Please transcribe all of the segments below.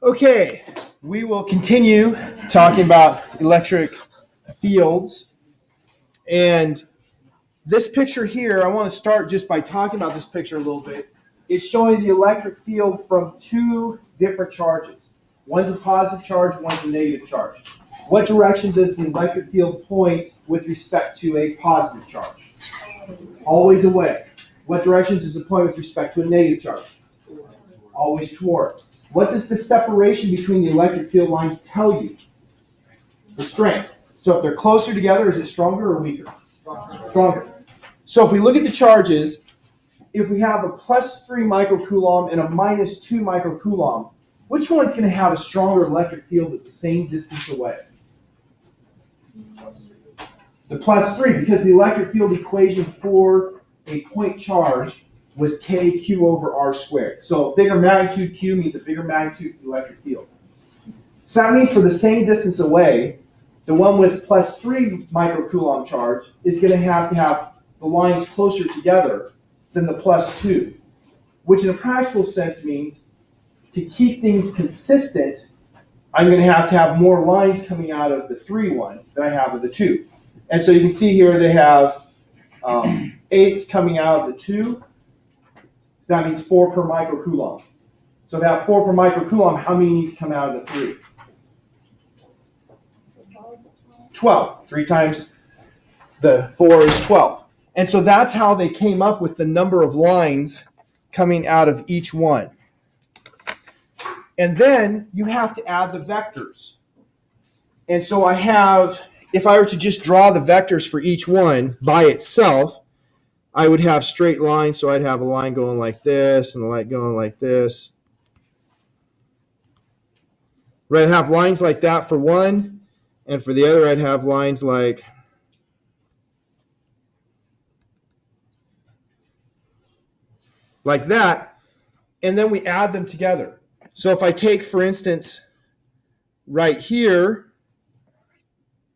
Okay, we will continue talking about electric fields. And this picture here, I want to start just by talking about this picture a little bit. It's showing the electric field from two different charges. One's a positive charge, one's a negative charge. What direction does the electric field point with respect to a positive charge? Always away. What direction does it point with respect to a negative charge? Always toward. What does the separation between the electric field lines tell you? The strength. So if they're closer together, is it stronger or weaker? Stronger. So if we look at the charges, if we have a plus 3 microcoulomb and a minus 2 microcoulomb, which one's going to have a stronger electric field at the same distance away? The plus 3, because the electric field equation for a point charge was kq over r squared. So bigger magnitude q means a bigger magnitude for the electric field. So that means for the same distance away, the one with plus 3 microcoulomb charge is going to have the lines closer together than the plus 2, which in a practical sense means to keep things consistent, I'm going to have more lines coming out of the 3 one than I have of the 2. And so you can see here they have 8 coming out of the 2. So that means 4 per microcoulomb. So that 4 per microcoulomb, how many need to come out of the 3? 12. 3 times the 4 is 12. And so that's how they came up with the number of lines coming out of each one. And then you have to add the vectors. And so I have, if I were to just draw the vectors for each one by itself, I would have straight lines, so I'd have a line going like this and a line going like this. Right, I'd have lines like that for one, and for the other I'd have lines like that, and then we add them together. So if I take, for instance, right here,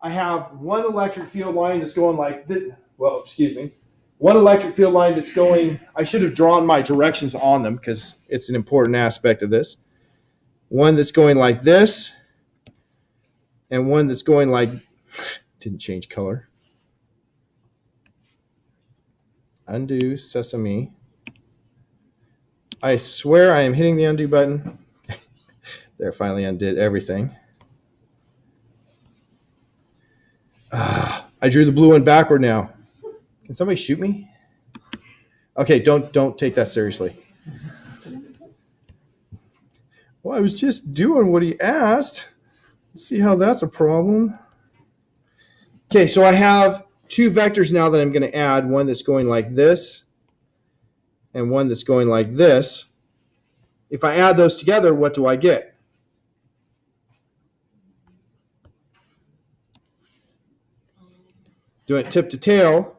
I have one electric field line that's going like this. Well, excuse me. One electric field line that's going, I should have drawn my directions on them because it's an important aspect of this. One that's going like this, and one that's going like, didn't change color. Undo sesame. I swear I am hitting the undo button. There, finally undid everything. I drew the blue one backward now. Can somebody shoot me? Okay, don't take that seriously. Well, I was just doing what he asked. Let's see how that's a problem. Okay, so I have 2 vectors now that I'm going to add, one that's going like this and one that's going like this. If I add those together, what do I get? Doing it tip to tail,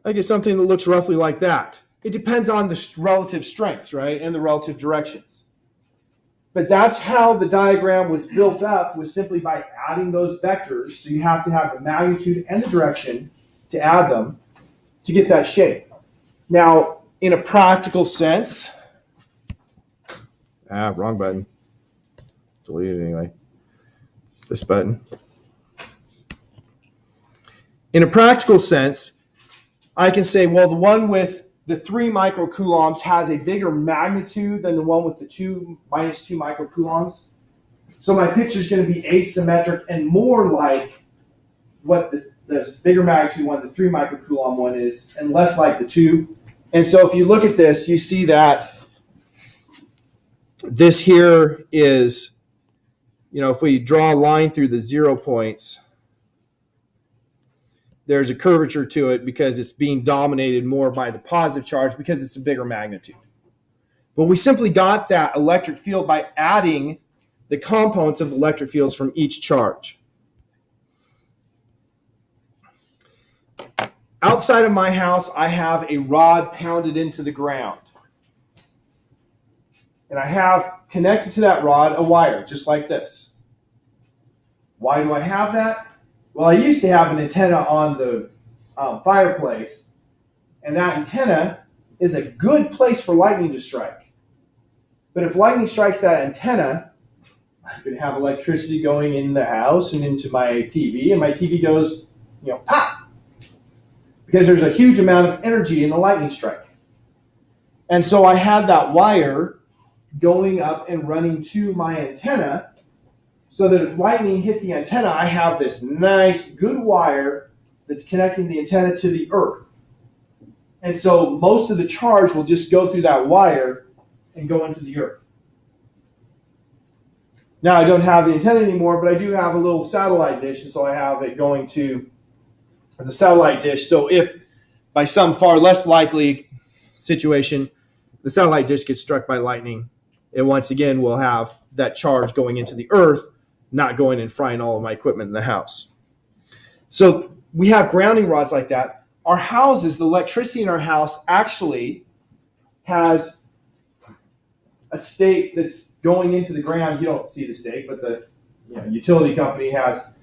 I get something that looks roughly like that. It depends on the relative strengths, right, and the relative directions. But that's how the diagram was built up, was simply by adding those vectors. So you have to have the magnitude and the direction to add them to get that shape. Now, in a practical sense, wrong button. Delete it anyway. This button. In a practical sense, I can say, well, the one with the 3 microcoulombs has a bigger magnitude than the one with the minus 2 microcoulombs. So my picture is going to be asymmetric and more like what the bigger magnitude one, the 3 microcoulomb one is, and less like the 2. And so if you look at this, you see that this here is, if we draw a line through the 0 points, there's a curvature to it because it's being dominated more by the positive charge because it's a bigger magnitude. But we simply got that electric field by adding the components of the electric fields from each charge. Outside of my house, I have a rod pounded into the ground. And I have connected to that rod a wire, just like this. Why do I have that? Well, I used to have an antenna on the fireplace, and that antenna is a good place for lightning to strike. But if lightning strikes that antenna, I could have electricity going in the house and into my TV, and my TV goes, pop, because there's a huge amount of energy in the lightning strike. And so I had that wire going up and running to my antenna, so that if lightning hit the antenna, I have this nice, good wire that's connecting the antenna to the earth. And so most of the charge will just go through that wire and go into the earth. Now, I don't have the antenna anymore, but I do have a little satellite dish, and so I have it going to the satellite dish. So if by some far less likely situation, the satellite dish gets struck by lightning, it once again will have that charge going into the earth, not going and frying all of my equipment in the house. So we have grounding rods like that. Our houses, the electricity in our house actually has a stake that's going into the ground. You don't see the stake, but the utility company has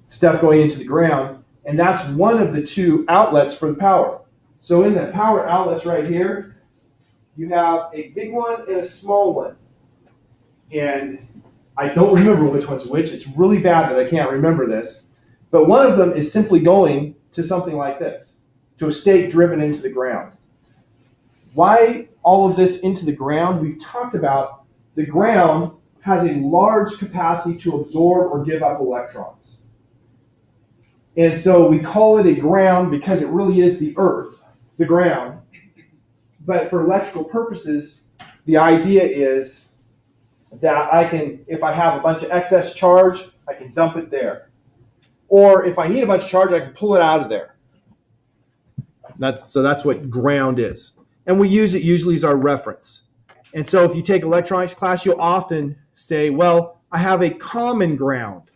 stuff going into the ground, and that's one of the two outlets for the power. So in the power outlets right here, you have a big one and a small one. And I don't remember which one's which. It's really bad that I can't remember this. But one of them is simply going to something like this, to a stake driven into the ground. Why all of this into the ground? We've talked about the ground has a large capacity to absorb or give up electrons. And so we call it a ground because it really is the earth, the ground. But for electrical purposes, the idea is that I can, if I have a bunch of excess charge, I can dump it there. Or if I need a bunch of charge, I can pull it out of there. That's what ground is. And we use it usually as our reference. And so if you take electronics class, you'll often say, well, I have a common ground.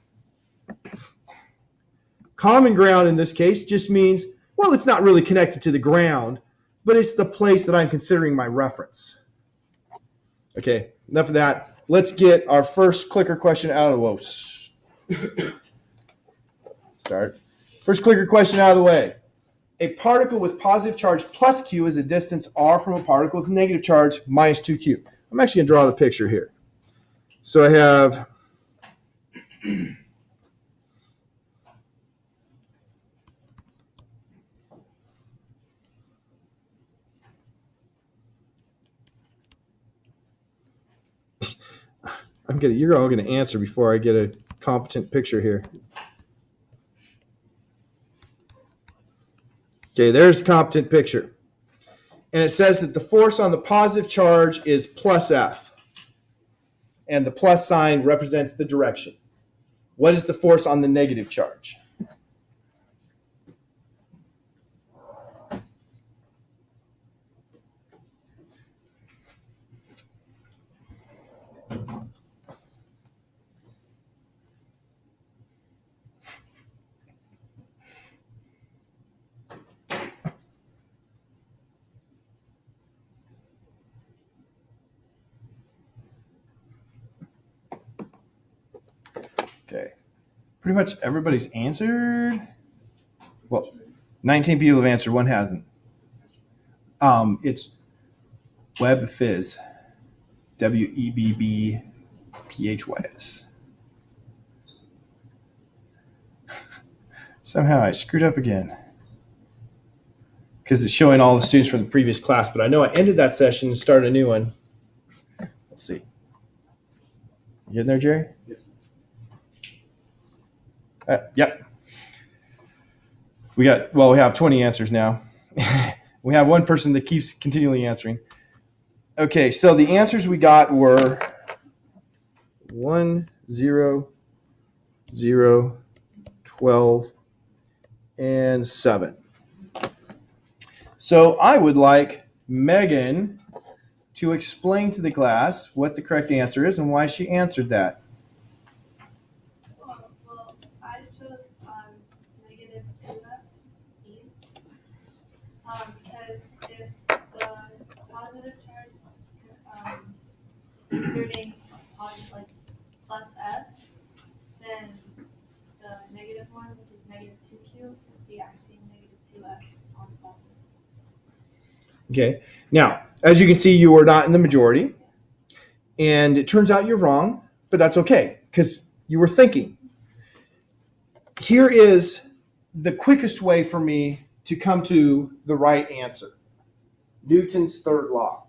Common ground in this case just means, well, it's not really connected to the ground, but it's the place that I'm considering my reference. Okay, enough of that. Let's get our first clicker question out of the way. Start. First clicker question out of the way. A particle with positive charge plus Q is a distance r from a particle with negative charge minus 2Q. I'm actually going to draw the picture here. So I have you're all going to answer before I get a competent picture here. Okay, there's a competent picture. And it says that the force on the positive charge is plus F. And the plus sign represents the direction. What is the force on the negative charge? Okay. Pretty much everybody's answered. Well, 19 people have answered, one hasn't. It's PHYS. PHYS. Somehow I screwed up again because it's showing all the students from the previous class, but I know I ended that session and started a new one. Let's see. You getting there, Jerry? Yep. We have 20 answers now. We have one person that keeps continually answering. Okay, so the answers we got were 1, 0, 0, 12, and 7. So I would like Megan to explain to the class what the correct answer is and why she answered that. Well, I chose negative 2F because if the positive charge is exerting like plus F, then the negative one, which is negative 2Q, would be actually negative 2F on the positive. Okay. Now, as you can see, you are not in the majority. And it turns out you're wrong, but that's okay because you were thinking. Here is the quickest way for me to come to the right answer. Newton's third law.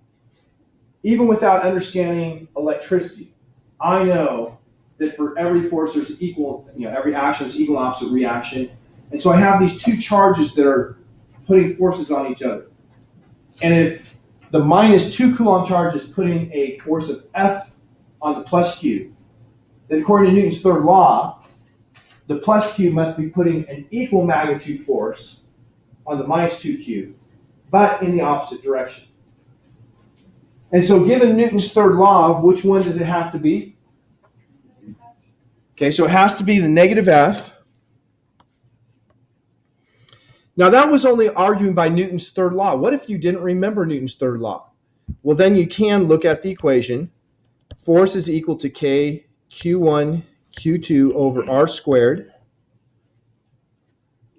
Even without understanding electricity, I know that for every force there's equal, every action is equal and opposite reaction. And so I have these two charges that are putting forces on each other. And if the minus 2 Coulomb charge is putting a force of F on the plus Q, then according to Newton's third law, the plus Q must be putting an equal magnitude force on the minus 2Q, but in the opposite direction. And so given Newton's third law, which one does it have to be? Okay, so it has to be the negative F. Now that was only arguing by Newton's third law. What if you didn't remember Newton's third law? Well, then you can look at the equation. Force is equal to K Q1 Q2 over R squared.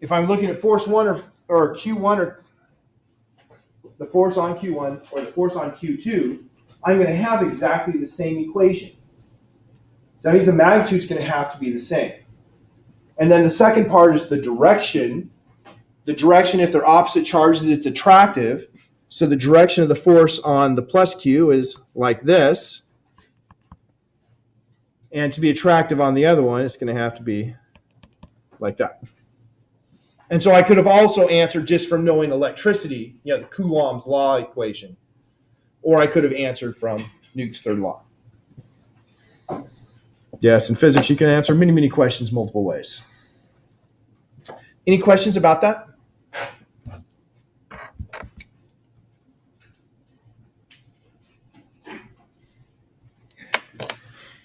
If I'm looking at force 1 or Q1 or the force on Q1 or the force on Q2, I'm going to have exactly the same equation. So that means the magnitude is going to have to be the same. And then the second part is the direction. The direction, if they're opposite charges, it's attractive. So the direction of the force on the plus Q is like this. And to be attractive on the other one, it's going to have to be like that. And so I could have also answered just from knowing electricity, the Coulomb's law equation. Or I could have answered from Newton's third law. Yes, in physics, you can answer many, many questions multiple ways. Any questions about that?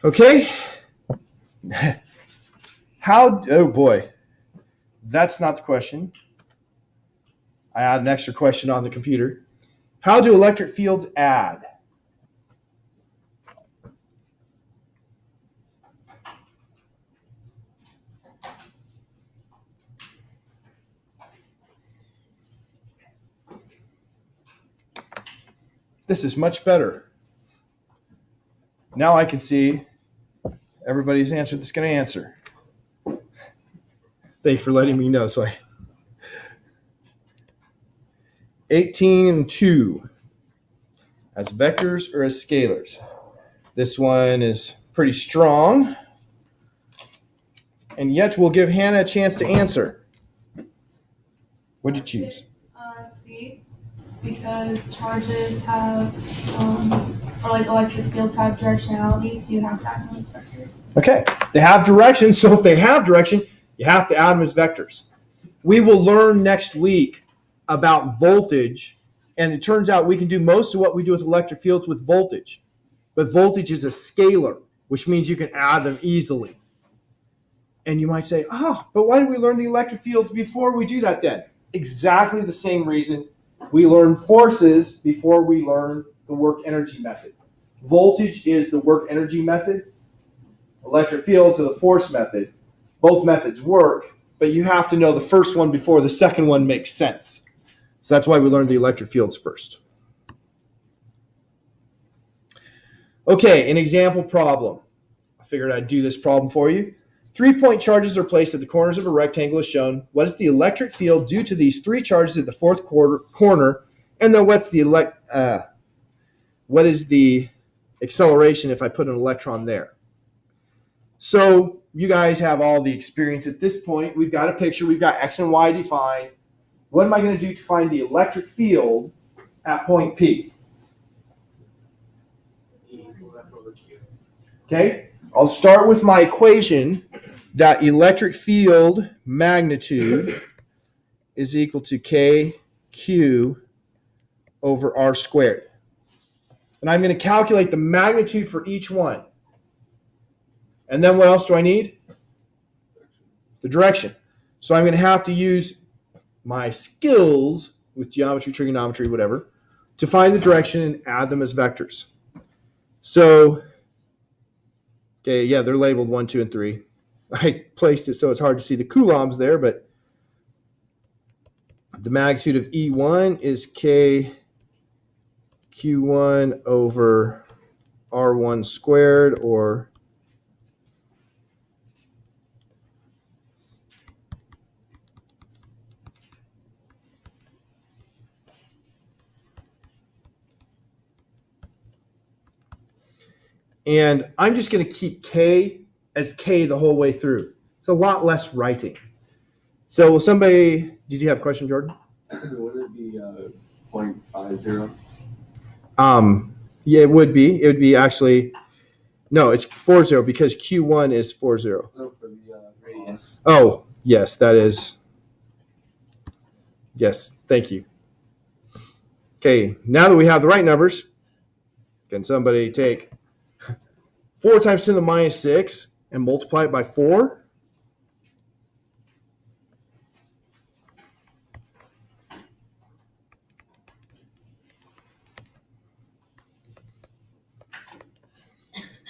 Okay. Oh boy, that's not the question. I add an extra question on the computer. How do electric fields add? This is much better. Now I can see everybody's answer that's going to answer. Thanks for letting me know. 18 and 2 as vectors or as scalars. This one is pretty strong. And yet we'll give Hannah a chance to answer. What'd you choose? C, because charges have, or like electric fields have directionality, so you have to add them as vectors. Okay, they have direction, so if they have direction, you have to add them as vectors. We will learn next week about voltage, and it turns out we can do most of what we do with electric fields with voltage. But voltage is a scalar, which means you can add them easily. And you might say, but why did we learn the electric fields before we do that then? Exactly the same reason we learn forces before we learn the work energy method. Voltage is the work energy method. Electric fields are the force method. Both methods work, but you have to know the first one before the second one makes sense. So that's why we learned the electric fields first. Okay, an example problem. I figured I'd do this problem for you. 3-point charges are placed at the corners of a rectangle as shown. What is the electric field due to these 3 charges at the fourth corner? And then what is the acceleration if I put an electron there? So you guys have all the experience at this point. We've got a picture. We've got X and Y defined. What am I going to do to find the electric field at point P? Okay, I'll start with my equation that electric field magnitude is equal to KQ over R squared. And I'm going to calculate the magnitude for each one. And then what else do I need? The direction. So I'm going to have to use my skills with geometry, trigonometry, whatever, to find the direction and add them as vectors. So, okay, yeah, they're labeled 1, 2, and 3. I placed it so it's hard to see the coulombs there, but the magnitude of E1 is KQ1 over R1 squared, or and I'm just going to keep K as K the whole way through. It's a lot less writing. So will somebody, did you have a question, Jordan? Would it be 0.50? Yeah, it would be. It would be actually, no, it's 40 because Q1 is 40. No, for the radius. Oh, yes, that is. Yes, thank you. Okay, now that we have the right numbers, can somebody take 4 times 10 to the minus 6 and multiply it by 4?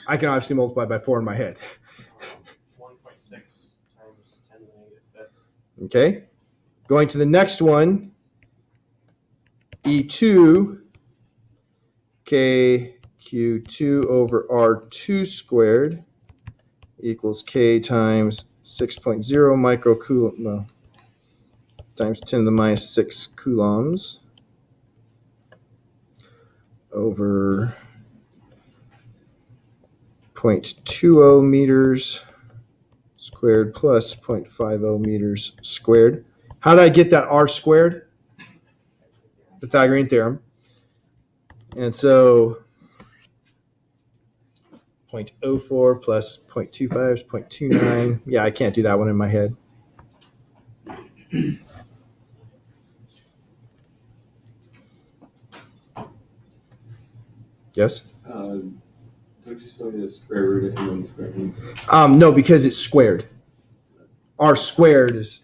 I can obviously multiply by 4 in my head. 1.6 times 10 to the negative fifth. Okay. Going to the next one, E2 K Q2 over R2 squared equals K times 6.0 microcoulomb, no, times 10 to the minus 6 coulombs over 0.20 meters squared plus 0.50 meters squared. How did I get that R squared? Pythagorean theorem. And so 0.04 plus 0.25 is 0.29. Yeah, I can't do that one in my head. Yes? Don't you still need a square root and then square root? No, because it's squared. R squared is,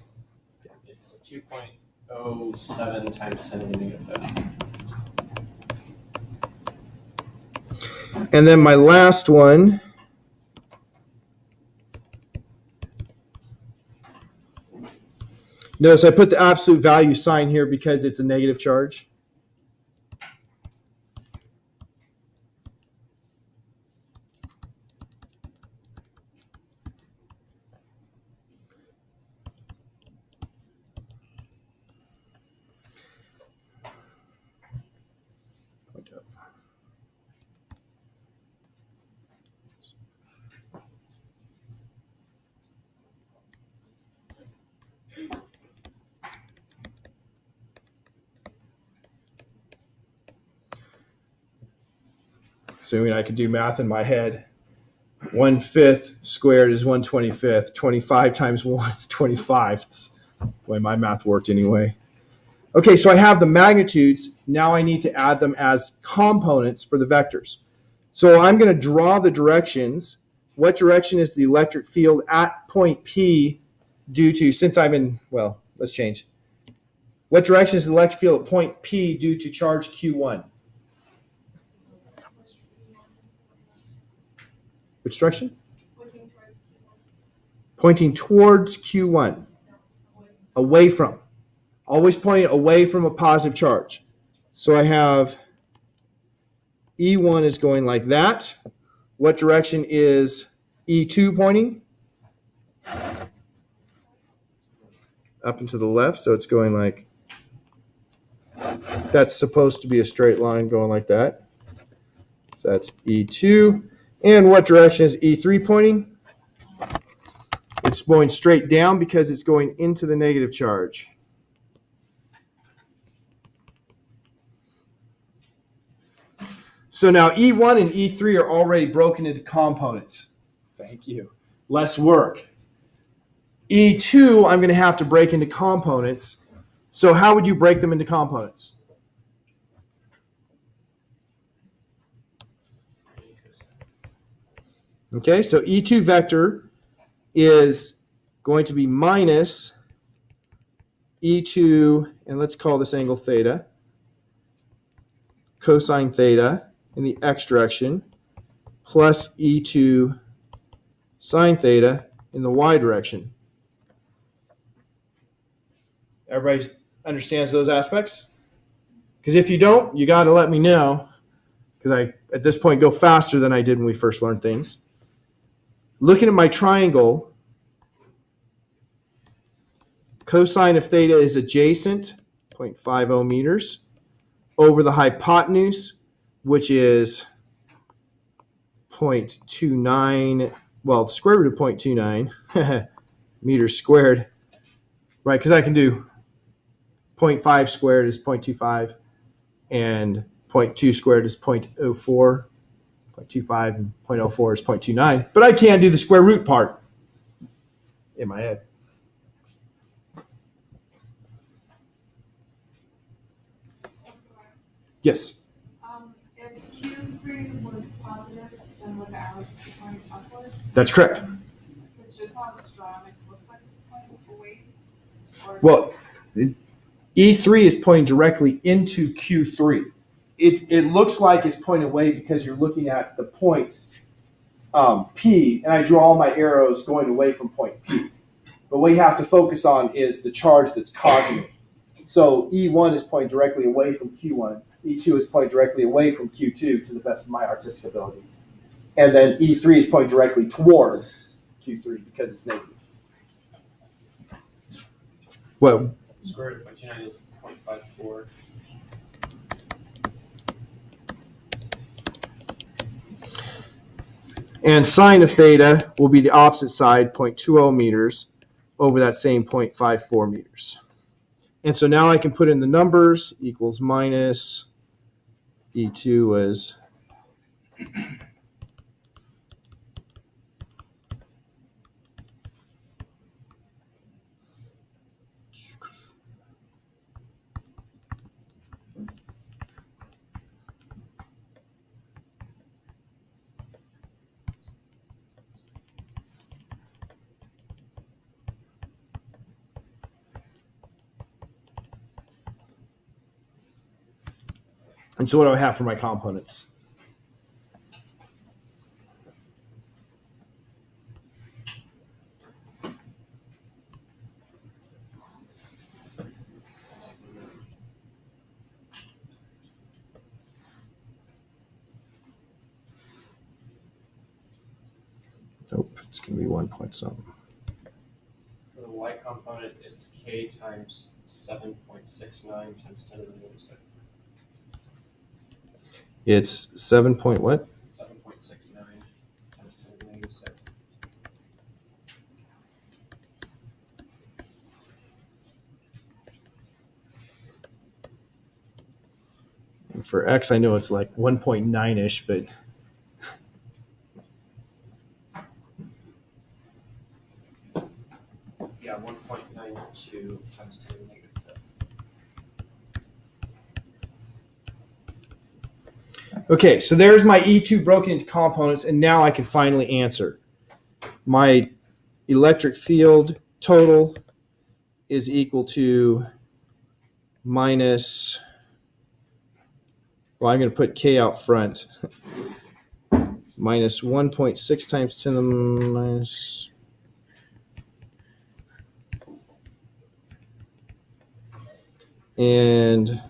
It's 2.07 times 10 to the negative fifth. and then my last one, notice I put the absolute value sign here because it's a negative charge. Assuming I could do math in my head. 1/5 squared is 1/25. 25 times 1 is 25. It's the way my math worked anyway. Okay, so I have the magnitudes. Now I need to add them as components for the vectors. So I'm going to draw the directions. What direction is the electric field at point P due to, since I'm in, well, let's change. What direction is the electric field at point P due to charge Q1? Which direction? Pointing towards Q1. Away from. Always pointing away from a positive charge. So I have E1 is going like that. What direction is E2 pointing? Up and to the left, so it's going like, that's supposed to be a straight line going like that. So that's E2. And what direction is E3 pointing? It's going straight down because it's going into the negative charge. So now E1 and E3 are already broken into components. Thank you. Less work. E2, I'm going to have to break into components. So how would you break them into components? Okay, so E2 vector is going to be minus E2, and let's call this angle theta, cosine theta in the x direction, plus E2 sine theta in the y direction. Everybody understands those aspects? Because if you don't, you got to let me know, because I at this point go faster than I did when we first learned things. Looking at my triangle, cosine of theta is adjacent, 0.50 meters, over the hypotenuse, which is 0.29, well, square root of 0.29 meters squared, right? Because I can do 0.5 squared is 0.25, and 0.2 squared is 0.04. 0.25 and 0.04 is 0.29, but I can't do the square root part in my head. Yes. If Q3 was positive, then would the arrow be pointing upward? That's correct. Because just on this drawing, it looks like it's pointing away. Or is Well, E3 is pointing directly into Q3. It looks like it's pointing away because you're looking at the point P, and I draw all my arrows going away from point P. But what you have to focus on is the charge that's causing it. So E1 is pointing directly away from Q1. E2 is pointing directly away from Q2 to the best of my artistic ability. And then E3 is pointing directly toward Q3 because it's negative. Well, Square root of 0.29 is 0.54. and sine of theta will be the opposite side, 0.20 meters, over that same 0.54 meters. And so now I can put in the numbers, equals minus E2 was and so what do I have for my components? Nope, it's going to be 1 point something. For the y component, it's k times 7.69 times 10 to the negative 6. It's 7 point what? 7.69 times 10 to the negative 6. And for X, I know it's like 1.9-ish, but Yeah, 1.92 times 10 to the negative 5. okay, so there's my E2 broken into components, and now I can finally answer. My electric field total is equal to minus, well, I'm going to put K out front, minus 1.6 times 10 to the minus, and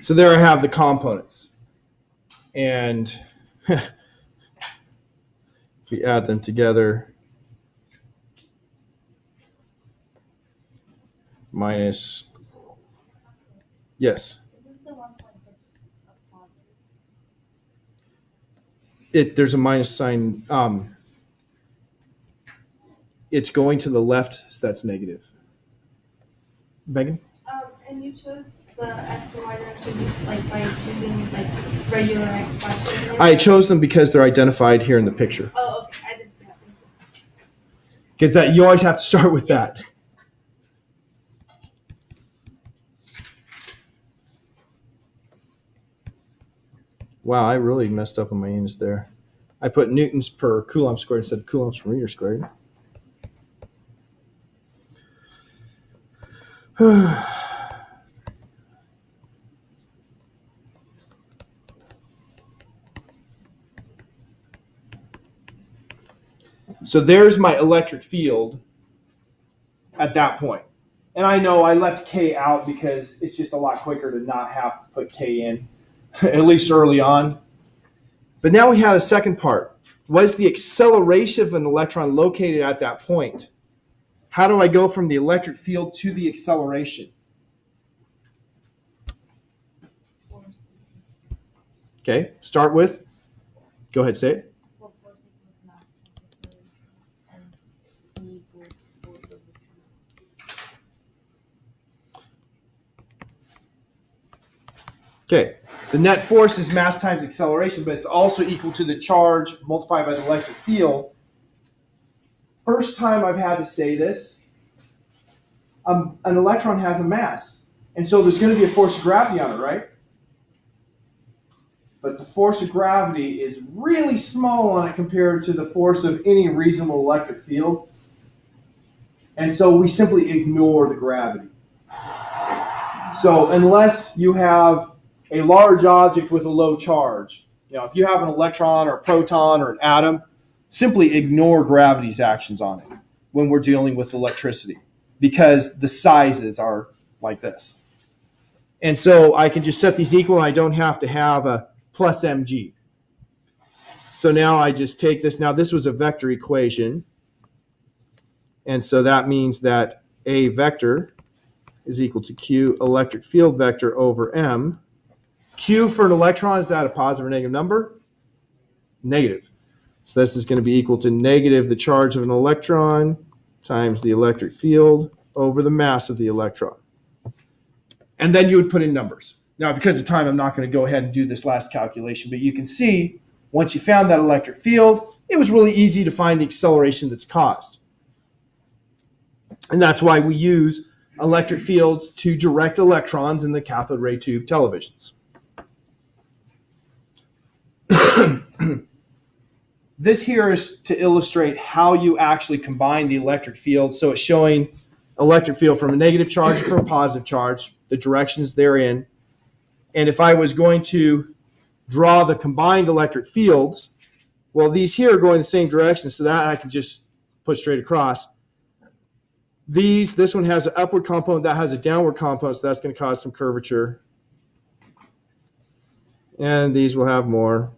so there I have the components. And if we add them together, minus, yes, Isn't the 1.6 a positive? there's a minus sign. It's going to the left, so that's negative. Megan? And you chose the x and y direction like by choosing like regular expression. I chose them because they're identified here in the picture. Oh, okay. I didn't see that. Because that you always have to start with that. Wow, I really messed up on my units there. I put newtons per coulomb squared instead of coulombs per meter squared. So there's my electric field at that point. And I know I left K out because it's just a lot quicker to not have to put K in, at least early on. But now we had a second part. What is the acceleration of an electron located at that point? How do I go from the electric field to the acceleration? Okay, start with, go ahead, say it. Well, force equals mass times acceleration, and E equals force over time. Okay, the net force is mass times acceleration, but it's also equal to the charge multiplied by the electric field. First time I've had to say this, an electron has a mass, and so there's going to be a force of gravity on it, right? But the force of gravity is really small on it compared to the force of any reasonable electric field. And so we simply ignore the gravity. So unless you have a large object with a low charge, if you have an electron or a proton or an atom, simply ignore gravity's actions on it when we're dealing with electricity, because the sizes are like this. And so I can just set these equal, and I don't have to have a plus mg. So now I just take this. Now this was a vector equation. And so that means that A vector is equal to Q electric field vector over M. Q for an electron, is that a positive or negative number? Negative. So this is going to be equal to negative the charge of an electron times the electric field over the mass of the electron. And then you would put in numbers. Now, because of time, I'm not going to go ahead and do this last calculation, but you can see once you found that electric field, it was really easy to find the acceleration that's caused. And that's why we use electric fields to direct electrons in the cathode ray tube televisions. This here is to illustrate how you actually combine the electric field. So it's showing electric field from a negative charge to a positive charge, the directions therein. And if I was going to draw the combined electric fields, well, these here are going the same direction, so that I can just put straight across. This one has an upward component, that has a downward component, so that's going to cause some curvature. And these will have more.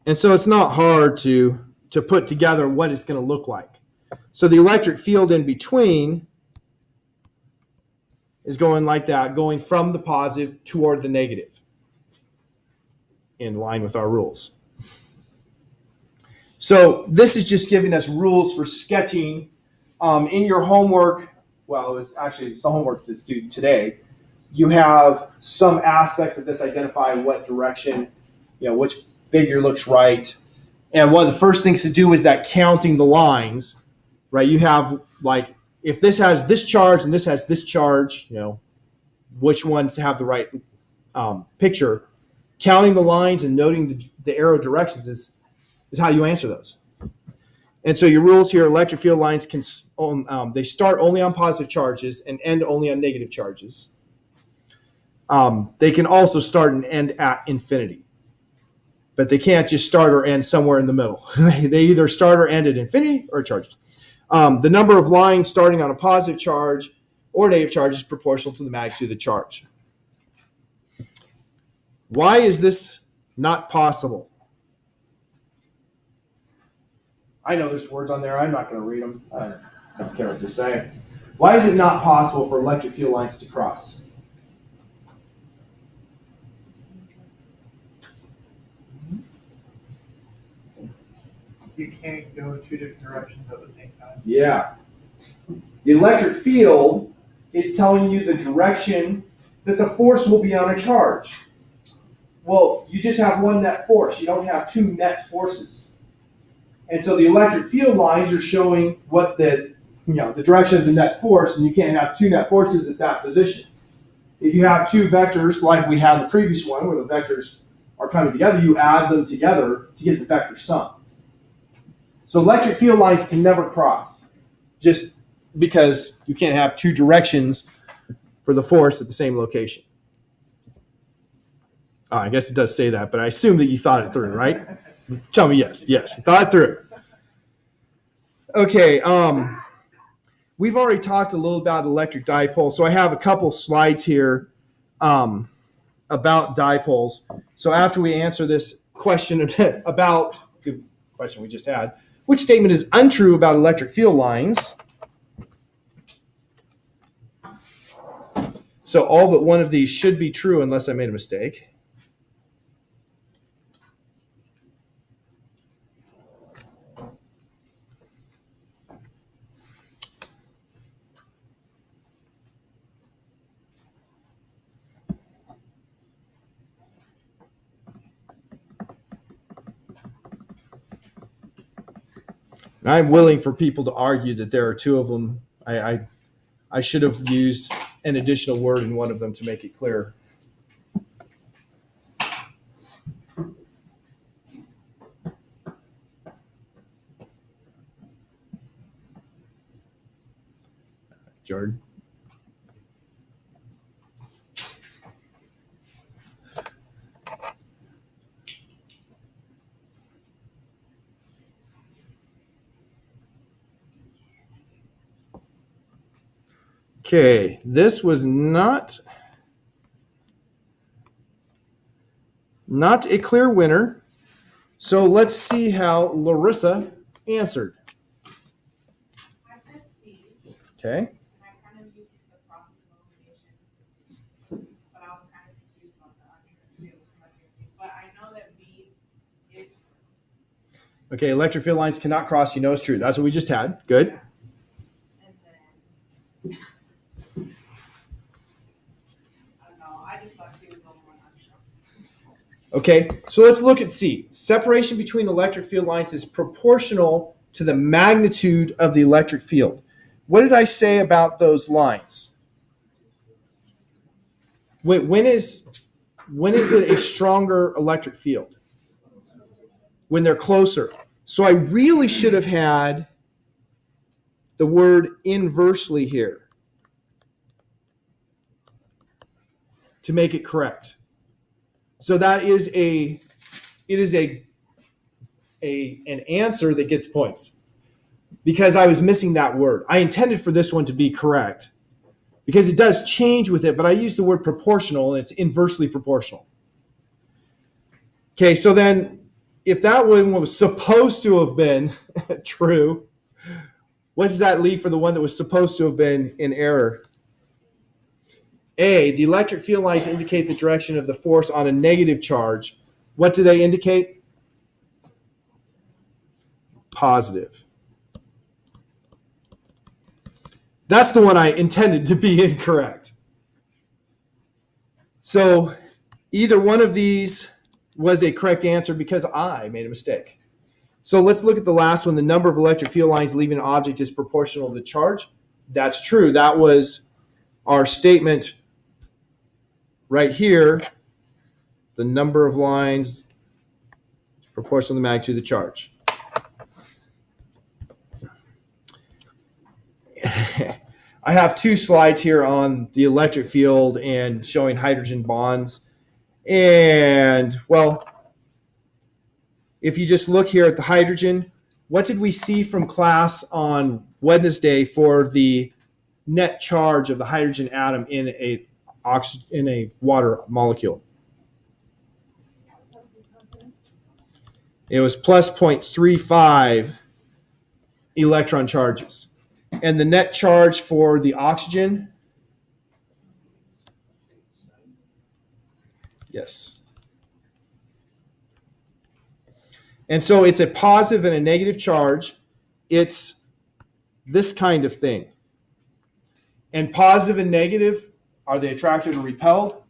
And so it's not hard to put together what it's going to look like. So the electric field in between is going like that, going from the positive toward the negative, in line with our rules. So this is just giving us rules for sketching. In your homework, well, it's the homework that's due today. You have some aspects of this, identify what direction, which figure looks right. And one of the first things to do is that counting the lines, right? You have like, if this has this charge and this has this charge, which ones have the right picture. Counting the lines and noting the arrow directions is how you answer those. And so your rules here, electric field lines they start only on positive charges and end only on negative charges. They can also start and end at infinity, but they can't just start or end somewhere in the middle. They either start or end at infinity or charges. The number of lines starting on a positive charge or negative charge is proportional to the magnitude of the charge. Why is this not possible? I know there's words on there. I'm not going to read them. I don't care what they say. Why is it not possible for electric field lines to cross? You can't go two different directions at the same time. Yeah. The electric field is telling you the direction that the force will be on a charge. Well, you just have one net force. You don't have two net forces. And so the electric field lines are showing what the direction of the net force, and you can't have two net forces at that position. If you have two vectors, like we had in the previous one, where the vectors are coming together, you add them together to get the vector sum. So electric field lines can never cross, just because you can't have two directions for the force at the same location. I guess it does say that, but I assume that you thought it through, right? Tell me yes. Yes, you thought it through. Okay, we've already talked a little about electric dipoles, so I have a couple slides here about dipoles. So after we answer this question about the question we just had, which statement is untrue about electric field lines? So all but one of these should be true unless I made a mistake. And I'm willing for people to argue that there are two of them. I should have used an additional word in one of them to make it clear. Jordan? Okay, this was not a clear winner. So let's see how Larissa answered. I said C, Okay. and I kind of used the process of elimination, but I was kind of confused about the untrue. But I know that B is true. Okay, electric field lines cannot cross. You know it's true. That's what we just had. Good. And then, I don't know, I just thought C was the only one untrue. Okay, so let's look at C. Separation between electric field lines is proportional to the magnitude of the electric field. What did I say about those lines? When is it a stronger electric field? When they're closer. So I really should have had the word inversely here to make it correct. So that is an answer that gets points because I was missing that word. I intended for this one to be correct because it does change with it, but I use the word proportional and it's inversely proportional. Okay, so then if that one was supposed to have been true, what does that leave for the one that was supposed to have been in error? A, the electric field lines indicate the direction of the force on a negative charge. What do they indicate? Positive. That's the one I intended to be incorrect. So either one of these was a correct answer because I made a mistake. So let's look at the last one. The number of electric field lines leaving an object is proportional to the charge. That's true. That was our statement right here. The number of lines is proportional to the magnitude of the charge. I have two slides here on the electric field and showing hydrogen bonds. And, well, if you just look here at the hydrogen, what did we see from class on Wednesday for the net charge of the hydrogen atom in a water molecule? It was plus 0.35 electron charges. And the net charge for the oxygen? Yes. And so it's a positive and a negative charge. It's this kind of thing. And positive and negative, are they attracted or repelled?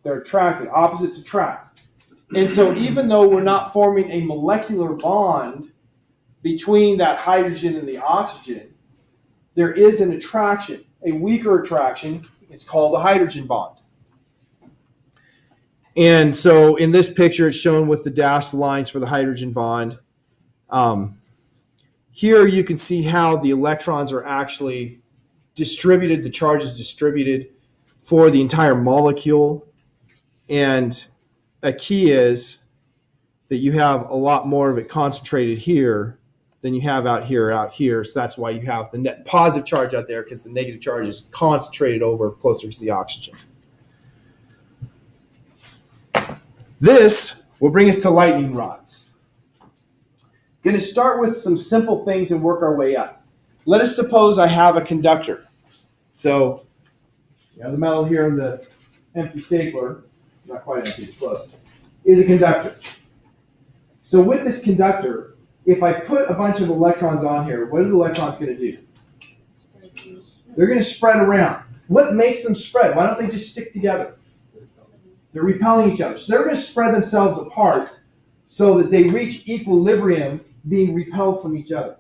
They're attracted. Opposites attract. And so even though we're not forming a molecular bond between that hydrogen and the oxygen, there is an attraction, a weaker attraction. It's called a hydrogen bond. And so in this picture, it's shown with the dashed lines for the hydrogen bond. Here you can see how the electrons are actually distributed, the charge is distributed for the entire molecule. And a key is that you have a lot more of it concentrated here than you have out here. So that's why you have the net positive charge out there, because the negative charge is concentrated over closer to the oxygen. This will bring us to lightning rods. Going to start with some simple things and work our way up. Let us suppose I have a conductor. So you have the metal here in the empty stapler, not quite empty, it's close, is a conductor. So with this conductor, if I put a bunch of electrons on here, what are the electrons going to do? They're going to spread around. What makes them spread? Why don't they just stick together? They're repelling each other. So they're going to spread themselves apart so that they reach equilibrium being repelled from each other.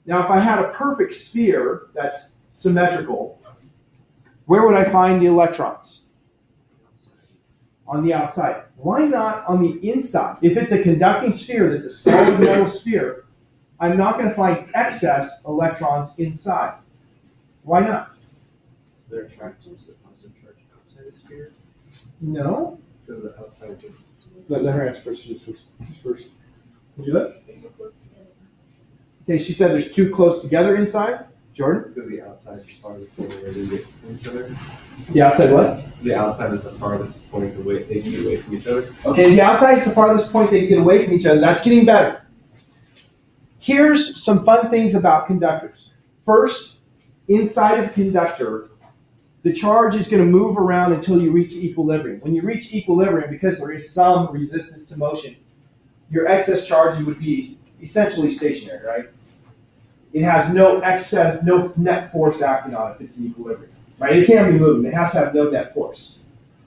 Now, if I had a perfect sphere that's symmetrical, where would I find the electrons? On the outside. Why not on the inside? If it's a conducting sphere that's a solid metal sphere, I'm not going to find excess electrons inside. Why not? Is there attracted to the positive charge outside the sphere? No. Because the outside. Let her answer first. First. Can you do that? Okay, she said there's two close together inside. Jordan? Because the outside is farthest point away they get from each other. The outside what? The outside is the farthest point away they can get away from each other. Okay, the outside is the farthest point they can get away from each other. That's getting better. Here's some fun things about conductors. First, inside of a conductor, the charge is going to move around until you reach equilibrium. When you reach equilibrium, because there is some resistance to motion, your excess charge would be essentially stationary, right? It has no excess, no net force acting on it if it's in equilibrium, right? It can't be moving. It has to have no net force.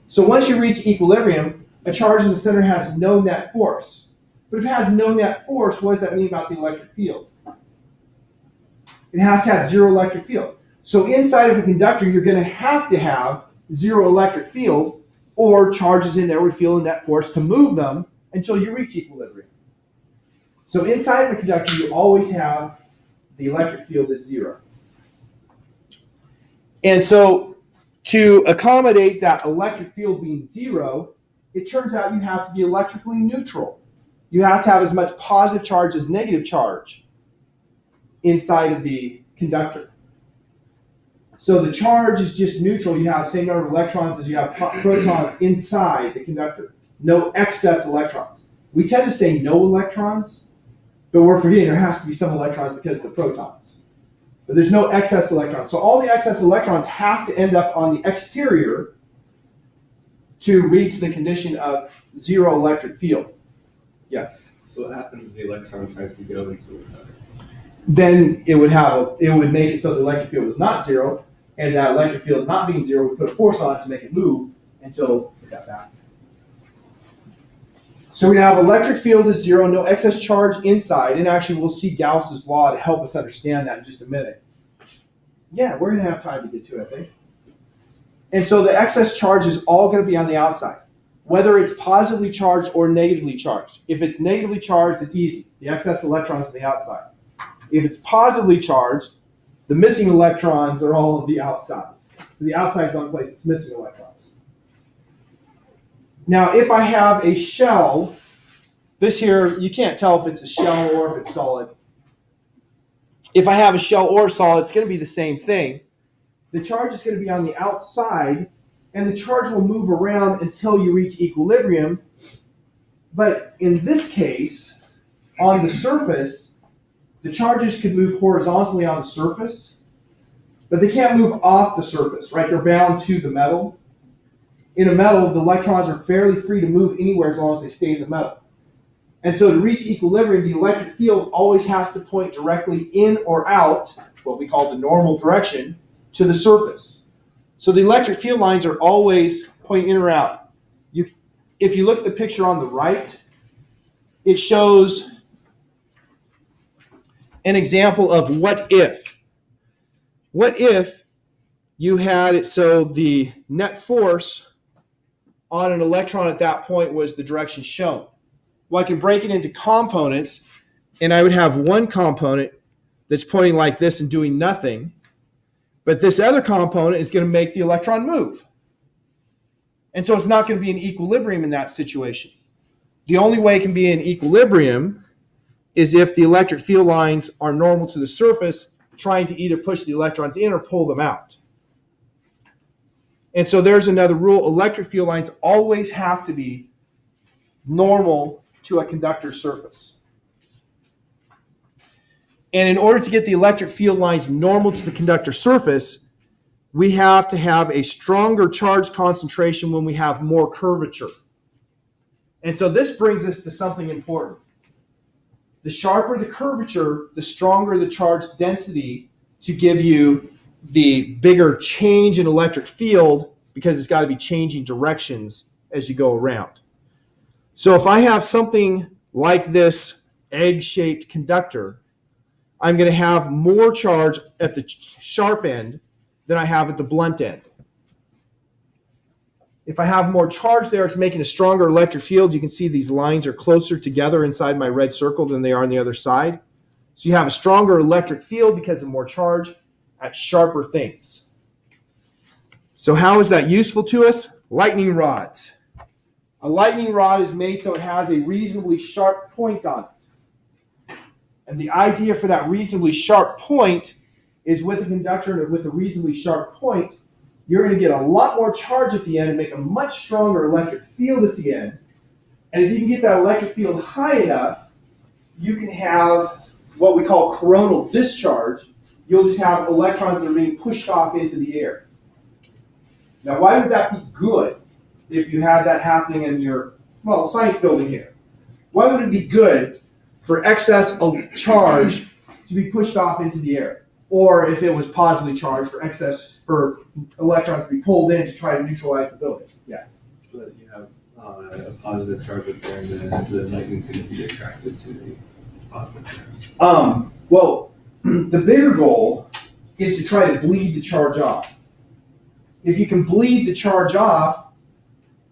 So once you reach equilibrium, a charge in the center has no net force. But if it has no net force, what does that mean about the electric field? It has to have zero electric field. So inside of a conductor, you're going to have zero electric field, or charges in there would feel a net force to move them until you reach equilibrium. So inside of a conductor, you always have the electric field is zero. And so to accommodate that electric field being zero, it turns out you have to be electrically neutral. You have to have as much positive charge as negative charge inside of the conductor. So the charge is just neutral. You have the same number of electrons as you have protons inside the conductor. No excess electrons. We tend to say no electrons, but we're forgetting there has to be some electrons because of the protons. But there's no excess electrons. So all the excess electrons have to end up on the exterior to reach the condition of zero electric field. Yeah. So what happens if the electron tries to go into the center? Then it would make it so the electric field is not zero, and that electric field not being zero would put a force on it to make it move until it got back. So we're going to have electric field is zero, no excess charge inside, and actually we'll see Gauss's law to help us understand that in just a minute. Yeah, we're going to have time to get to it, I think. And so the excess charge is all going to be on the outside, whether it's positively charged or negatively charged. If it's negatively charged, it's easy. The excess electrons on the outside. If it's positively charged, the missing electrons are all on the outside. So the outside is the only place that's missing electrons. Now, if I have a shell, this here, you can't tell if it's a shell or if it's solid. If I have a shell or solid, it's going to be the same thing. The charge is going to be on the outside, and the charge will move around until you reach equilibrium. But in this case, on the surface, the charges could move horizontally on the surface, but they can't move off the surface, right? They're bound to the metal. In a metal, the electrons are fairly free to move anywhere as long as they stay in the metal. And so to reach equilibrium, the electric field always has to point directly in or out, what we call the normal direction, to the surface. So the electric field lines are always pointing in or out. If you look at the picture on the right, it shows an example of what if. What if you had it so the net force on an electron at that point was the direction shown. Well, I can break it into components, and I would have one component that's pointing like this and doing nothing, but this other component is going to make the electron move. And so it's not going to be an equilibrium in that situation. The only way it can be in equilibrium is if the electric field lines are normal to the surface, trying to either push the electrons in or pull them out. And so there's another rule. Electric field lines always have to be normal to a conductor surface. And in order to get the electric field lines normal to the conductor surface, we have to have a stronger charge concentration when we have more curvature. And so this brings us to something important. The sharper the curvature, the stronger the charge density to give you the bigger change in electric field, because it's got to be changing directions as you go around. So if I have something like this egg-shaped conductor, I'm going to have more charge at the sharp end than I have at the blunt end. If I have more charge there, it's making a stronger electric field. You can see these lines are closer together inside my red circle than they are on the other side. So you have a stronger electric field because of more charge at sharper things. So how is that useful to us? Lightning rods. A lightning rod is made so it has a reasonably sharp point on it. And the idea for that reasonably sharp point is with a conductor with a reasonably sharp point, you're going to get a lot more charge at the end and make a much stronger electric field at the end. And if you can get that electric field high enough, you can have what we call coronal discharge. You'll just have electrons that are being pushed off into the air. Now, why would that be good if you had that happening in your, science building here? Why would it be good for excess charge to be pushed off into the air? Or if it was positively charged, for electrons to be pulled in to try to neutralize the building. Yeah. So that you have a positive charge up there, and the lightning's going to be attracted to the positive charge. Well, the bigger goal is to try to bleed the charge off. If you can bleed the charge off,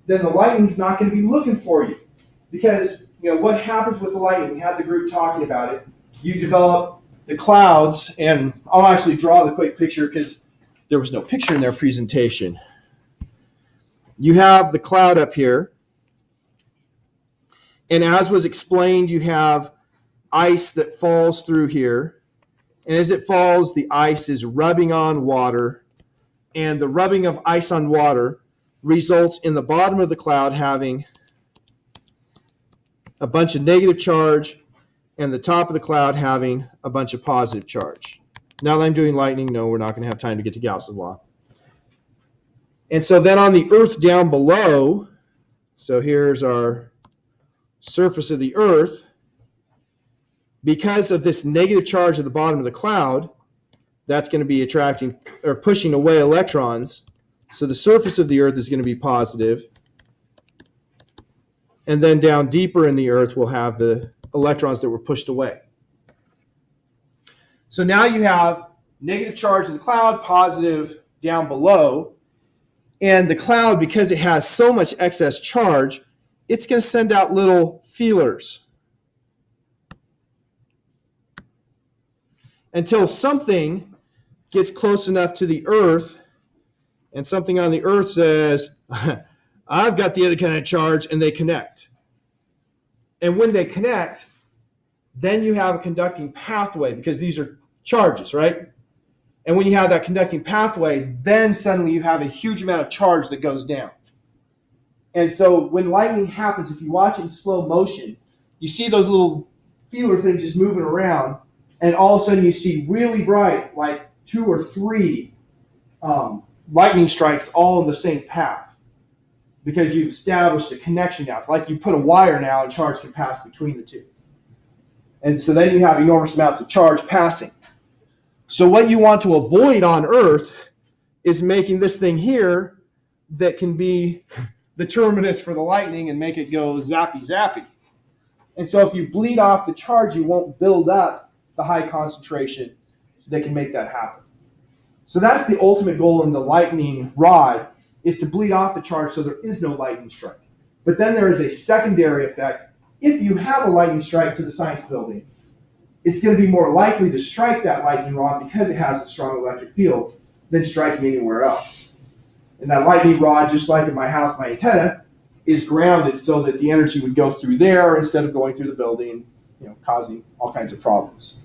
then the lightning's not going to be looking for you. Because, what happens with the lightning? We had the group talking about it. You develop the clouds, and I'll actually draw the quick picture because there was no picture in their presentation. You have the cloud up here, and as was explained, you have ice that falls through here, and as it falls, the ice is rubbing on water, and the rubbing of ice on water results in the bottom of the cloud having a bunch of negative charge and the top of the cloud having a bunch of positive charge. Now that I'm doing lightning, no, we're not going to have time to get to Gauss's law. And so then on the Earth down below, so here's our surface of the Earth, because of this negative charge at the bottom of the cloud, that's going to be attracting or pushing away electrons. So the surface of the Earth is going to be positive. And then down deeper in the Earth, we'll have the electrons that were pushed away. So now you have negative charge in the cloud, positive down below. And the cloud, because it has so much excess charge, it's going to send out little feelers until something gets close enough to the Earth and something on the Earth says, I've got the other kind of charge, and they connect. And when they connect, then you have a conducting pathway because these are charges, right? And when you have that conducting pathway, then suddenly you have a huge amount of charge that goes down. And so when lightning happens, if you watch it in slow motion, you see those little feeler things just moving around, and all of a sudden you see really bright, like 2 or 3 lightning strikes all in the same path because you've established a connection now. It's like you put a wire now and charge can pass between the two. And so then you have enormous amounts of charge passing. So what you want to avoid on Earth is making this thing here that can be the terminus for the lightning and make it go zappy, zappy. And so if you bleed off the charge, you won't build up the high concentration that can make that happen. So that's the ultimate goal in the lightning rod, is to bleed off the charge so there is no lightning strike. But then there is a secondary effect. If you have a lightning strike to the science building, it's going to be more likely to strike that lightning rod because it has a strong electric field than striking anywhere else. And that lightning rod, just like in my house, my antenna, is grounded so that the energy would go through there instead of going through the building, causing all kinds of problems.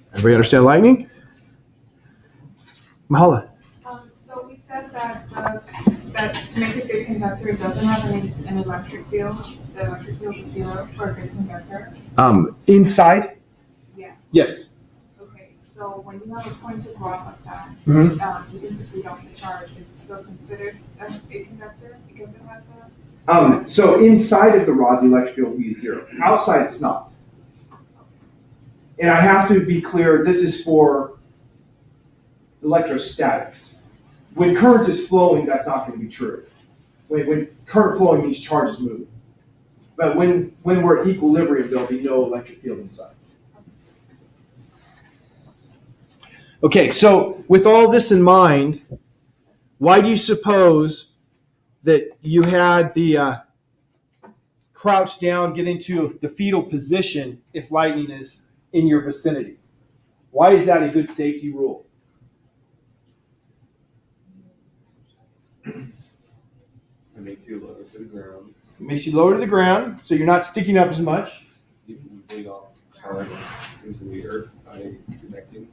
Everybody understand lightning? Mahala. So we said that that to make a good conductor, it doesn't have an electric field. The electric field is zero for a good conductor. Inside? Yeah. Yes. Okay, so when you have a pointed rod like that, Mhm. even if we don't get charged, is it still considered a conductor because it has a? So inside of the rod, the electric field will be zero. Outside, it's not. And I have to be clear, this is for electrostatics. When current is flowing, that's not going to be true. When current flowing means charge is moving. But when we're at equilibrium, there'll be no electric field inside. Okay, so with all this in mind, why do you suppose that you had the crouch down, get into the fetal position if lightning is in your vicinity? Why is that a good safety rule? It makes you lower to the ground. It makes you lower to the ground, so you're not sticking up as much. You can bleed off charge into the earth by connecting.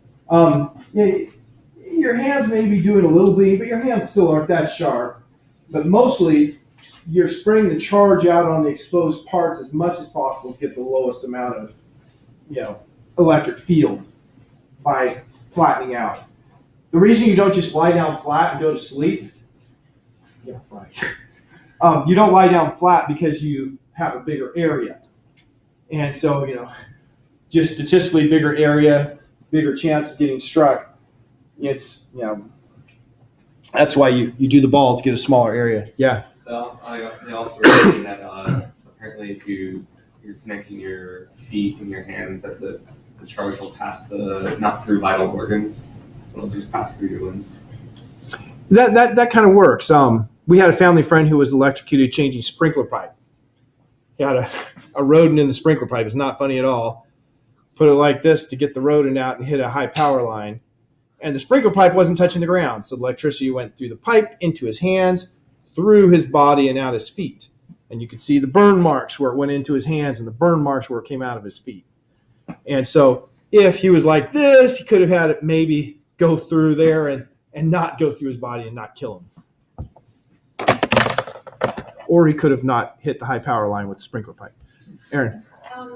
Your hands may be doing a little bleed, but your hands still aren't that sharp. But mostly, you're spraying the charge out on the exposed parts as much as possible to get the lowest amount of, electric field by flattening out. The reason you don't just lie down flat and go to sleep, you don't lie down flat because you have a bigger area. And so, just statistically bigger area, bigger chance of getting struck. It's, that's why you do the ball to get a smaller area. Yeah. They also were saying that apparently if you're connecting your feet and your hands, that the charge will pass not through vital organs, it'll just pass through your limbs. That kind of works. We had a family friend who was electrocuted changing sprinkler pipe. He had a rodent in the sprinkler pipe. It's not funny at all. Put it like this to get the rodent out and hit a high power line. And the sprinkler pipe wasn't touching the ground. So the electricity went through the pipe, into his hands, through his body, and out his feet. And you could see the burn marks where it went into his hands and the burn marks where it came out of his feet. And so if he was like this, he could have had it maybe go through there and not go through his body and not kill him. Or he could have not hit the high power line with the sprinkler pipe. Aaron.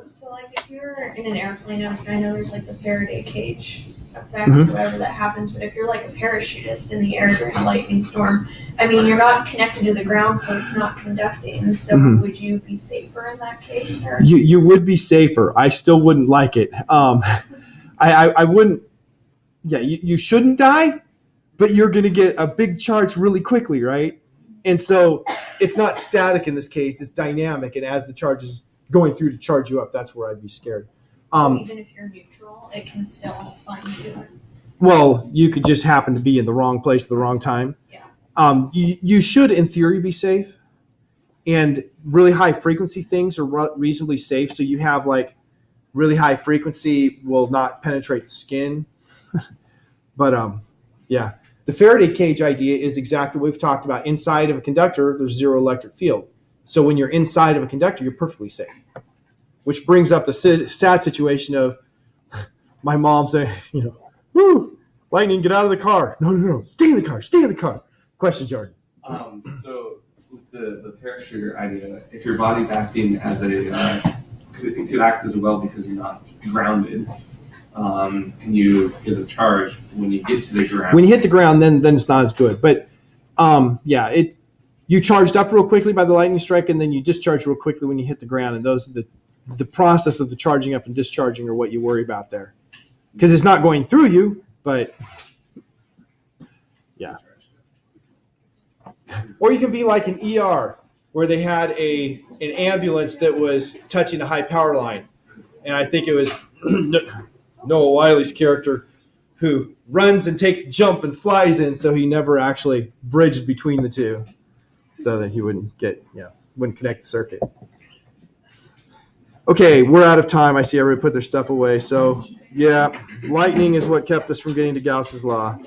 So like if you're in an airplane, I know there's like the Faraday cage effect, Mhm. whatever that happens, but if you're like a parachutist in the air during a lightning storm, I mean, you're not connected to the ground, so it's not conducting. So Mhm. would you be safer in that case? Or? You would be safer. I still wouldn't like it. I wouldn't. Yeah, you shouldn't die, but you're going to get a big charge really quickly, right? And so it's not static in this case. It's dynamic. And as the charge is going through to charge you up, that's where I'd be scared. So even if you're neutral, it can still find you. Well, you could just happen to be in the wrong place at the wrong time. Yeah. You should, in theory, be safe. And really high frequency things are reasonably safe. So you have like really high frequency will not penetrate the skin. But yeah, the Faraday cage idea is exactly what we've talked about. Inside of a conductor, there's zero electric field. So when you're inside of a conductor, you're perfectly safe. Which brings up the sad situation of my mom saying, woo, lightning, get out of the car. No, stay in the car. Question, Jordan. So with the parachuter idea, if your body's acting as it could act as well because you're not grounded, and you get a charge when you get to the ground. When you hit the ground, then it's not as good. But you charged up real quickly by the lightning strike, and then you discharge real quickly when you hit the ground. And those are the process of the charging up and discharging are what you worry about there, because it's not going through you, but yeah. Or you can be like an ER where they had an ambulance that was touching a high power line, and I think it was Noah Wiley's character who runs and takes a jump and flies in, so he never actually bridged between the two, so that he wouldn't connect the circuit. Okay, we're out of time. I see everybody put their stuff away. So, yeah, lightning is what kept us from getting to Gauss's law.